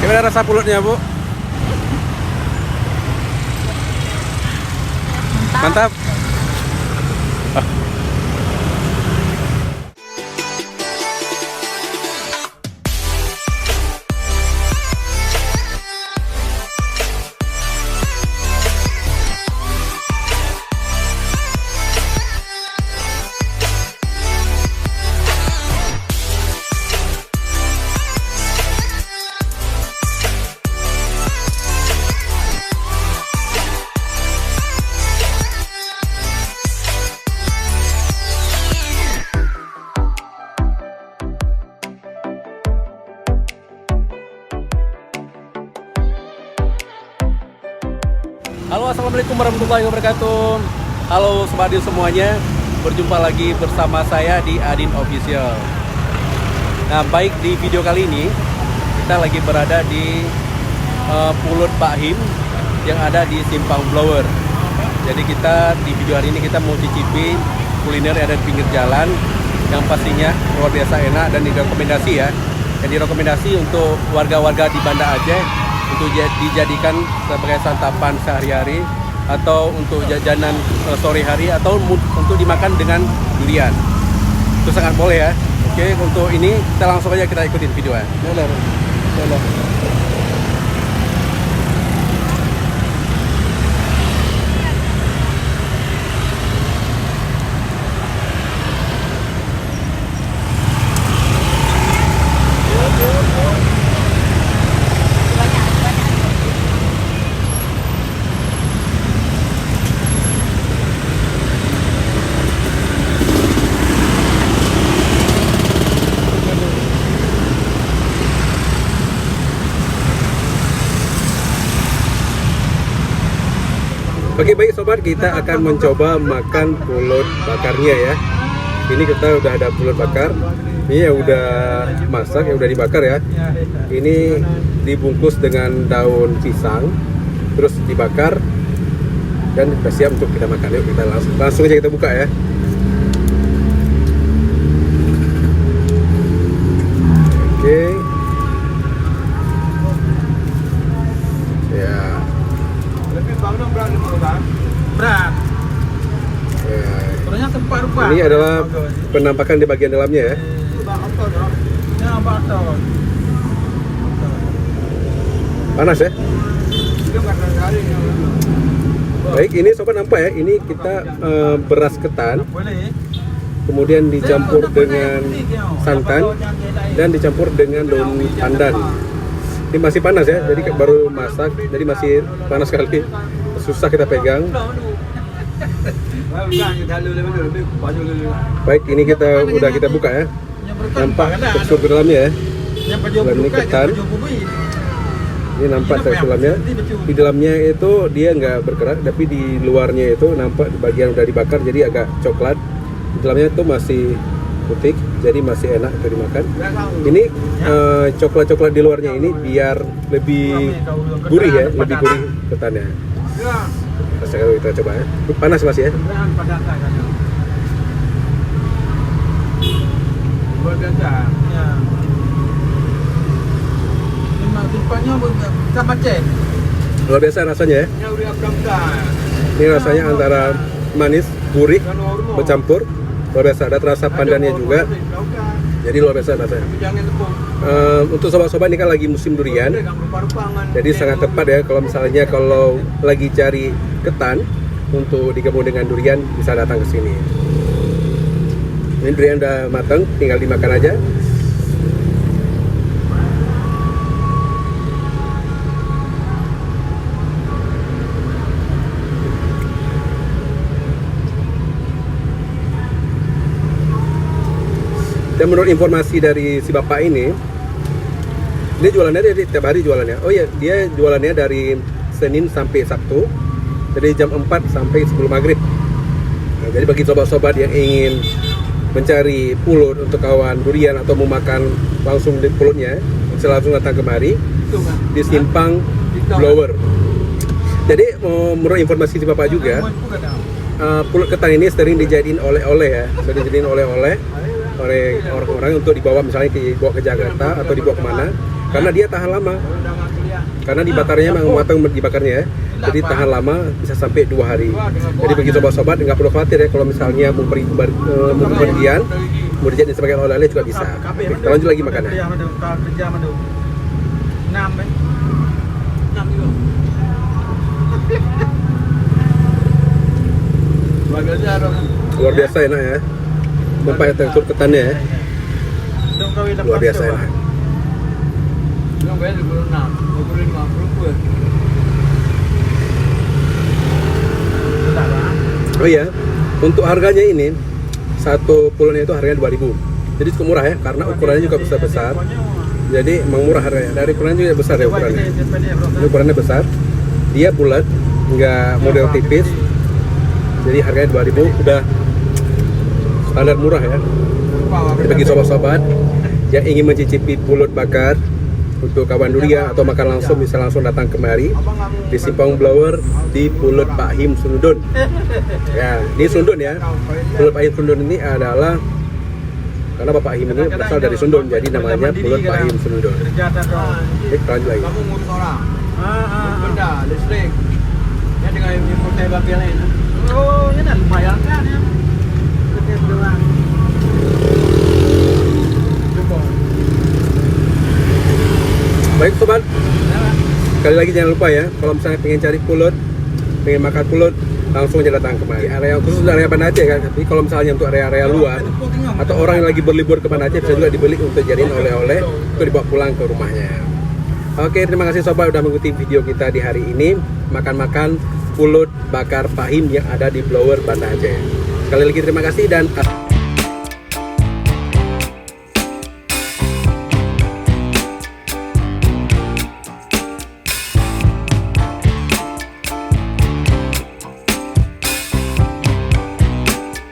Gimana rasa pulutnya, Bu? Mantap. Halo, assalamualaikum warahmatullahi wabarakatuh. Halo Sobat Adin semuanya, berjumpa lagi bersama saya di Adin Official. Nah, baik, di video kali ini kita lagi berada di Pulut Pak Him yang ada di Simpang Blower. Jadi kita di video hari ini kita mau cicipi kuliner yang ada di pinggir jalan yang pastinya luar biasa enak dan direkomendasi ya. Jadi rekomendasi untuk warga-warga di Banda Aceh untuk dijadikan sebagai santapan sehari-hari atau untuk jajanan sore hari atau untuk dimakan dengan durian. Itu sangat boleh ya. Oke, untuk ini kita langsung aja kita ikutin videonya. Oke, baik sobat, kita akan mencoba makan pulut bakarnya ya. Ini kita udah ada pulut bakar. Ini yang udah masak, yang udah dibakar ya. Ini dibungkus dengan daun pisang, terus dibakar dan kita siap untuk kita makan. Yuk kita langsung aja kita buka ya. Oke. Ya. Berat. Ya. Tempat rupa. Ini adalah penampakan di bagian dalamnya ya. Panas ya. Baik, ini sobat nampak ya. Ini kita beras ketan, kemudian dicampur dengan santan dan dicampur dengan daun pandan. Ini masih panas ya. Jadi baru masak, jadi masih panas sekali. Susah kita pegang. Baik, ini udah kita buka ya. Nampak tekstur di dalamnya ya. Dalam ini ketan. Ini nampak teksturnya. Di dalamnya itu dia nggak berkerak, tapi di luarnya itu nampak bagian udah dibakar jadi agak coklat. Di dalamnya itu masih putih, jadi masih enak untuk dimakan. Ini coklat-coklat di luarnya ini biar lebih gurih ya, lebih gurih ketannya. Sekarang kita coba ya. Panas masih ya. Luar biasa rasanya ya. Ini rasanya antara manis, gurih, bercampur. Luar biasa, ada terasa pandannya juga. Jadi luar biasa rasanya. Untuk sobat-sobat ini kan lagi musim durian, jadi sangat tepat ya kalau misalnya kalau lagi cari ketan untuk digabung dengan durian bisa datang ke sini. Ini durian udah matang, tinggal dimakan aja. Dan menurut informasi dari si bapak ini jualannya dari tiap hari jualannya. Oh iya, dia jualannya dari Senin sampai Sabtu, dari jam 4 sampai sebelum maghrib. Nah, jadi bagi sobat-sobat yang ingin mencari pulut untuk kawan durian atau mau makan langsung di pulutnya, bisa langsung datang kemari di Simpang Blower. Jadi menurut informasi si bapak juga, pulut ketan ini sering dijadiin oleh-oleh ya, sering dijadiin oleh-oleh oleh orang-orang untuk dibawa misalnya dibawa ke Jakarta atau dibawa kemana. karena dia tahan lama. Karena dibakarnya memang matang dibakarnya ya. Jadi tahan lama, bisa sampai 2 hari. Jadi bagi sobat-sobat nggak perlu khawatir ya kalau misalnya mau pergian, mau dijadiin sebagai oleh-oleh juga bisa. Oke, kita lanjut lagi makanan. Luar biasa enak ya. Nampak ya tekstur ketannya ya. Luar biasa enak. Oh iya, untuk harganya ini satu pulaunya itu harganya 2.000. Jadi cukup murah ya, karena ukurannya juga besar. Jadi emang murah harganya. Dari ukurannya juga besar ya ukurannya. Ini ukurannya besar. Dia bulat, nggak model tipis. Jadi harganya 2.000 udah standar murah ya. Jadi bagi sobat-sobat yang ingin mencicipi pulut bakar untuk kawan durian atau makan langsung, bisa langsung datang kemari di Simpang Blower di Pulut Pak Him Sundun. Ya, di Sundun ya. Pulut Pak Him Sundun ini adalah karena Bapak Him ini berasal dari Sundun, jadi namanya Pulut Pak Him Sundun. Oke, lanjut lagi. Kamu ngurus orang. Benda listrik. Ya dengan importai bagian lain. Oh, ini lumayan kan ya. Gede doang. Baik sobat, sekali lagi jangan lupa ya, kalau misalnya pengen cari pulut, pengen makan pulut, langsung aja datang kemari. Area khusus area Banda Aceh kan, tapi kalau misalnya untuk area-area luar atau orang yang lagi berlibur ke Banda Aceh bisa juga dibeli untuk jadiin oleh-oleh untuk dibawa pulang ke rumahnya. Oke, terima kasih sobat udah mengikuti video kita di hari ini, makan-makan pulut bakar Pak Him yang ada di Blower Banda Aceh. Sekali lagi terima kasih dan